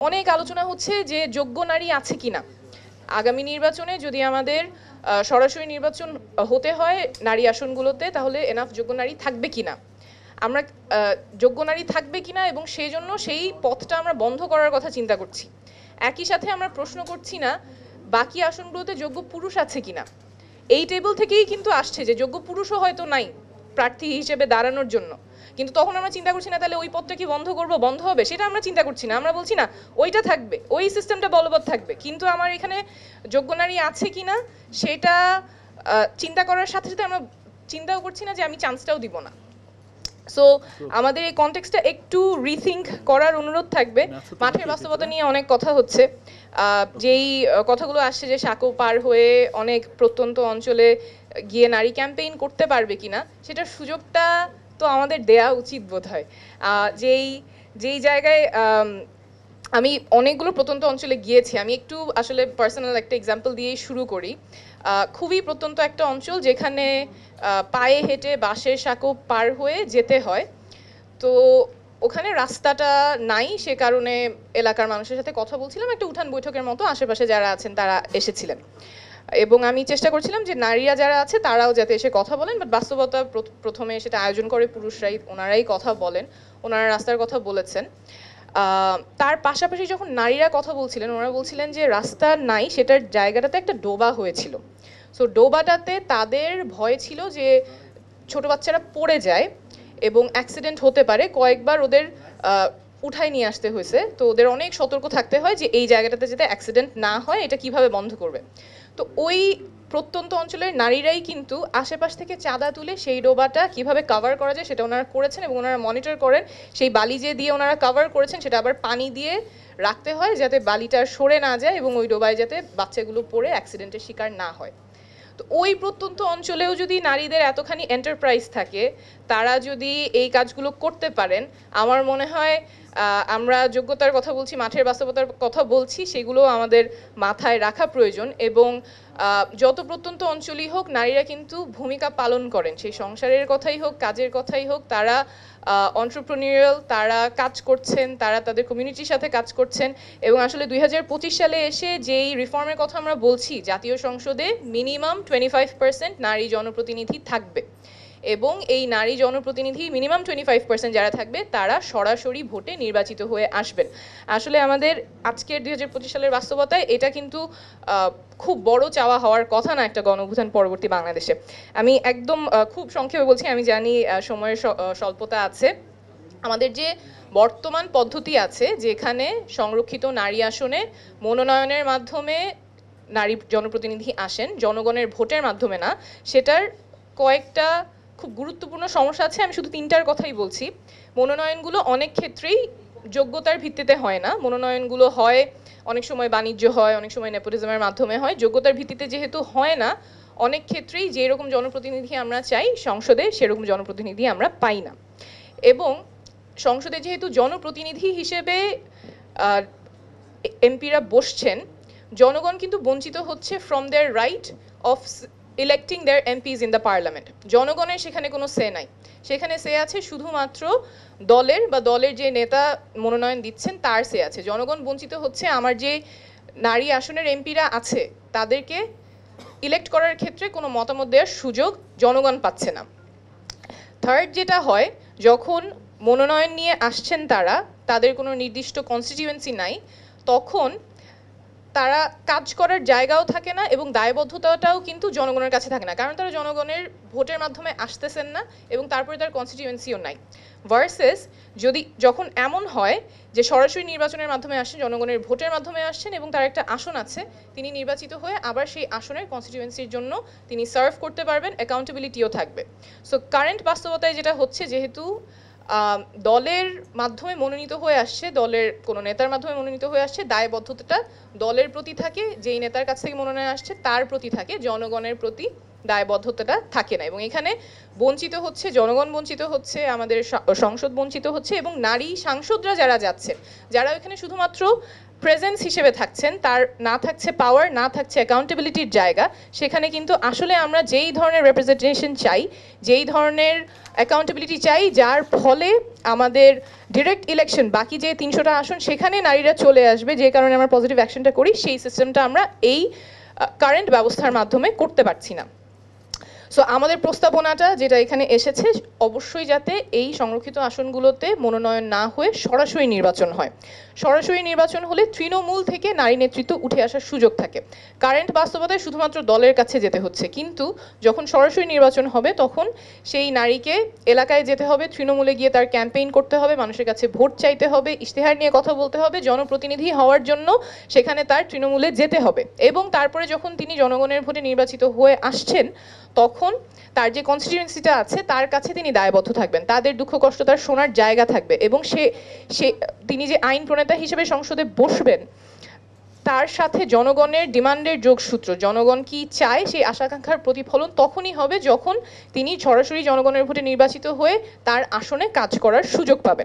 অনেক আলোচনা হচ্ছে যে যোগ্য নারী আছে কিনা আগামী নির্বাচনে, যদি আমাদের সরাসরি নির্বাচন হতে হয় নারী আসনগুলোতে, তাহলে এনাফ যোগ্য নারী থাকবে কিনা, আমরা যোগ্য নারী থাকবে কিনা এবং সেই জন্য সেই পথটা আমরা বন্ধ করার কথা চিন্তা করছি। একই সাথে আমরা প্রশ্ন করছি না বাকি আসনগুলোতে যোগ্য পুরুষ আছে কিনা। এই টেবিল থেকেই কিন্তু আসছে যে যোগ্য পুরুষও হয়তো নাই প্রার্থী হিসেবে দাঁড়ানোর জন্য, কিন্তু তখন আমরা চিন্তা করছি না তাহলে ওই পদটা কি বন্ধ করব, বন্ধ হবে, সেটা আমরা চিন্তা করছি না। আমরা বলছি না ওইটা থাকবে, ওই সিস্টেমটা বলবৎ থাকবে, কিন্তু আমার এখানে যোগ্য নারী আছে কিনা সেটা চিন্তা করার সাথে সাথে আমরা চিন্তাও করছি না যে আমি চান্সটাও দিব না। সো আমাদের এই কনটেক্সটটা একটু রিথিঙ্ক করার অনুরোধ থাকবে। মাঠের বাস্তবতা নিয়ে অনেক কথা হচ্ছে, যেই কথাগুলো আসছে যে সাঁকো পার হয়ে অনেক প্রত্যন্ত অঞ্চলে গিয়ে নারী ক্যাম্পেইন করতে পারবে কিনা, সেটার সুযোগটা তো আমাদের দেয়া উচিত বোধ হয়। যেই যেই জায়গায় আমি অনেকগুলো প্রত্যন্ত অঞ্চলে গিয়েছি, আমি একটু আসলে পার্সোনাল একটা এক্সাম্পল দিয়েই শুরু করি। খুবই প্রত্যন্ত একটা অঞ্চল যেখানে পায়ে হেঁটে বাঁশের সাঁকো পার হয়ে যেতে হয়। তো ওখানে রাস্তাটা নাই, সে কারণে এলাকার মানুষের সাথে কথা বলছিলাম, একটা উঠান বৈঠকের মতো, আশেপাশে যারা আছেন তারা এসেছিলেন এবং আমি চেষ্টা করছিলাম যে নারীরা যারা আছে তারাও যাতে এসে কথা বলেন, বাট বাস্তবতা প্রথমে সেটা আয়োজন করে পুরুষরাই, ওনারাই কথা বলেন, ওনারা রাস্তার কথা বলেছেন। তার পাশাপাশি যখন নারীরা কথা বলছিলেন, ওনারা বলছিলেন যে রাস্তা নাই, সেটার জায়গাটাতে একটা ডোবা হয়েছিল। সো ডোবাটাতে তাদের ভয় ছিল যে ছোট বাচ্চারা পড়ে যায় এবং অ্যাক্সিডেন্ট হতে পারে, কয়েকবার ওদের উঠায় নিয়ে আসতে হয়েছে। তো ওদের অনেক সতর্ক থাকতে হয় যে এই জায়গাটাতে যাতে অ্যাক্সিডেন্ট না হয়, এটা কিভাবে বন্ধ করবে। তো ওই প্রত্যন্ত অঞ্চলের নারীরাই কিন্তু আশেপাশ থেকে চাঁদা তুলে সেই ডোবাটা কিভাবে কভার করা যায় সেটা ওনারা করেছেন এবং ওনারা মনিটর করেন। সেই বালি যে দিয়ে ওনারা কভার করেছেন সেটা আবার পানি দিয়ে রাখতে হয় যাতে বালিটা সরে না যায় এবং ওই ডোবায় যাতে বাচ্চাগুলো পড়ে অ্যাক্সিডেন্টের শিকার না হয়। তো ওই প্রত্যন্ত অঞ্চলেও যদি নারীদের এতখানি এন্টারপ্রাইজ থাকে, তারা যদি এই কাজগুলো করতে পারেন, আমার মনে হয় আমরা যোগ্যতার কথা বলছি, মাঠের বাস্তবতার কথা বলছি, সেগুলো আমাদের মাথায় রাখা প্রয়োজন। এবং যত প্রত্যন্ত অঞ্চলই হোক, নারীরা কিন্তু ভূমিকা পালন করেন, সেই সংসারের কথাই হোক, কাজের কথাই হোক, তারা অন্টারপ্রেনিউরিয়াল, তারা কাজ করছেন, তারা তাদের কমিউনিটির সাথে কাজ করছেন। এবং আসলে 2025 সালে এসে যেই রিফর্মের কথা আমরা বলছি, জাতীয় সংসদে মিনিমাম 25% নারী জনপ্রতিনিধি থাকবে এবং এই নারী জনপ্রতিনিধি মিনিমাম 25% যারা থাকবে তারা সরাসরি ভোটে নির্বাচিত হয়ে আসবেন। আসলে আমাদের আজকের 2025 সালের বাস্তবতায় এটা কিন্তু খুব বড় চাওয়া হওয়ার কথা না একটা গণঅভ্যুত্থান পরবর্তী বাংলাদেশে। আমি একদম খুব সংক্ষেপে বলছি, আমি জানি সময়ের স্বল্পতা আছে। আমাদের যে বর্তমান পদ্ধতি আছে যেখানে সংরক্ষিত নারী আসনে মনোনয়নের মাধ্যমে নারী জনপ্রতিনিধি আসেন, জনগণের ভোটের মাধ্যমে না, সেটার কয়েকটা খুব গুরুত্বপূর্ণ সমস্যা আছে। আমি শুধু তিনটার কথাই বলছি। মনোনয়নগুলো অনেক ক্ষেত্রেই যোগ্যতার ভিত্তিতে হয় না, মনোনয়নগুলো হয় অনেক সময় বাণিজ্য হয়, অনেক সময় নেপোটিজমের মাধ্যমে হয়। যোগ্যতার ভিত্তিতে যেহেতু হয় না, অনেক ক্ষেত্রেই যেরকম জনপ্রতিনিধি আমরা চাই সংসদে সেরকম জনপ্রতিনিধি আমরা পাই না। এবং সংসদে যেহেতু জনপ্রতিনিধি হিসেবে এমপিরা বসছেন, জনগণ কিন্তু বঞ্চিত হচ্ছে from their right of electing their MPs in the parliament. জনগণের সেখানে কোনো সে নাই, সেখানে সে আছে শুধুমাত্র দলের বা দলের যে নেতা মনোনয়ন দিচ্ছেন তার সে আছে। জনগণ বঞ্চিত হচ্ছে, আমার যে নারী আসনের এমপিরা আছে তাদেরকে ইলেক্ট করার ক্ষেত্রে কোনো মতামত দেওয়ার সুযোগ জনগণ পাচ্ছে না। থার্ড যেটা হয়, যখন মনোনয়ন নিয়ে আসছেন তারা, তাদের কোনো নির্দিষ্ট কনস্টিটিউয়েন্সি নাই, তখন তারা কাজ করার জায়গাও থাকে না এবং দায়বদ্ধতাটাও কিন্তু জনগণের কাছে থাকে না, কারণ তারা জনগণের ভোটের মাধ্যমে আসতেছেন না এবং তারপরে তার কনস্টিটিউয়েন্সিও নাই। ভার্সেস যখন এমন হয় যে সরাসরি নির্বাচনের মাধ্যমে আসছেন, জনগণের ভোটের মাধ্যমে আসছেন এবং তার একটা আসন আছে, তিনি নির্বাচিত হয়ে আবার সেই আসনের কনস্টিটিউয়েন্সির জন্য তিনি সার্ভ করতে পারবেন, অ্যাকাউন্টেবিলিটিও থাকবে। সো কারেন্ট বাস্তবতায় যেটা হচ্ছে, যেহেতু দলের মাধ্যমে মনোনীত হয়ে আসছে, দলের কোনো নেতার মাধ্যমে মনোনীত হয়ে আসছে, দায়বদ্ধতাটা দলের প্রতি থাকে, যেই নেতার কাছ থেকে মনোনয়ন আসছে তার প্রতি থাকে, জনগণের প্রতি দায়বদ্ধতাটা থাকে না। এবং এখানে বঞ্চিত হচ্ছে জনগণ, বঞ্চিত হচ্ছে আমাদের সংসদ, বঞ্চিত হচ্ছে এবং নারী সাংসদরা যারা যাচ্ছেন, যারা এখানে শুধুমাত্র প্রেজেন্স হিসেবে থাকছেন, তার না থাকছে পাওয়ার, না থাকছে অ্যাকাউন্টেবিলিটির জায়গা, সেখানে কিন্তু আসলে আমরা যেই ধরনের রিপ্রেজেন্টেশন চাই, যেই ধরনের অ্যাকাউন্টেবিলিটি চাই, যার ফলে আমাদের ডিরেক্ট ইলেকশন বাকি যে 300টা আসন সেখানে নারীরা চলে আসবে, যে কারণে আমরা পজিটিভ অ্যাকশনটা করি, সেই সিস্টেমটা আমরা এই কারেন্ট ব্যবস্থার মাধ্যমে করতে পারছি না। সো আমাদের প্রস্তাবনাটা যেটা এখানে এসেছে, অবশ্যই যাতে এই সংরক্ষিত আসনগুলোতে মনোনয়ন না হয়ে সরাসরি নির্বাচন হয়। সরাসরি নির্বাচন হলে তৃণমূল থেকে নারী নেতৃত্ব উঠে আসার সুযোগ থাকে। কারেন্ট বাস্তবতায় শুধুমাত্র দলের কাছে যেতে হচ্ছে, কিন্তু যখন সরাসরি নির্বাচন হবে তখন সেই নারীকে এলাকায় যেতে হবে, তৃণমূলে গিয়ে তার ক্যাম্পেইন করতে হবে, মানুষের কাছে ভোট চাইতে হবে, ইশতেহার নিয়ে কথা বলতে হবে, জনপ্রতিনিধি হওয়ার জন্য সেখানে তার তৃণমূলে যেতে হবে, এবং তারপরে যখন তিনি জনগণের ভোটে নির্বাচিত হয়ে আসছেন তখন তার যে কনস্টিটিউয়েন্সিটা আছে তার কাছে তিনি দায়বদ্ধ থাকবেন, তাদের দুঃখ কষ্ট তার শোনার জায়গা থাকবে, এবং সে তিনি যে আইন প্রণেতা হিসেবে সংসদে বসবেন তার সাথে জনগণের ডিমান্ডের যোগসূত্র, জনগণ কি চায় সেই আশাকাঙ্ক্ষার প্রতিফলন তখনই হবে যখন তিনি সরাসরি জনগণের ভোটে নির্বাচিত হয়ে তার আসনে কাজ করার সুযোগ পাবেন।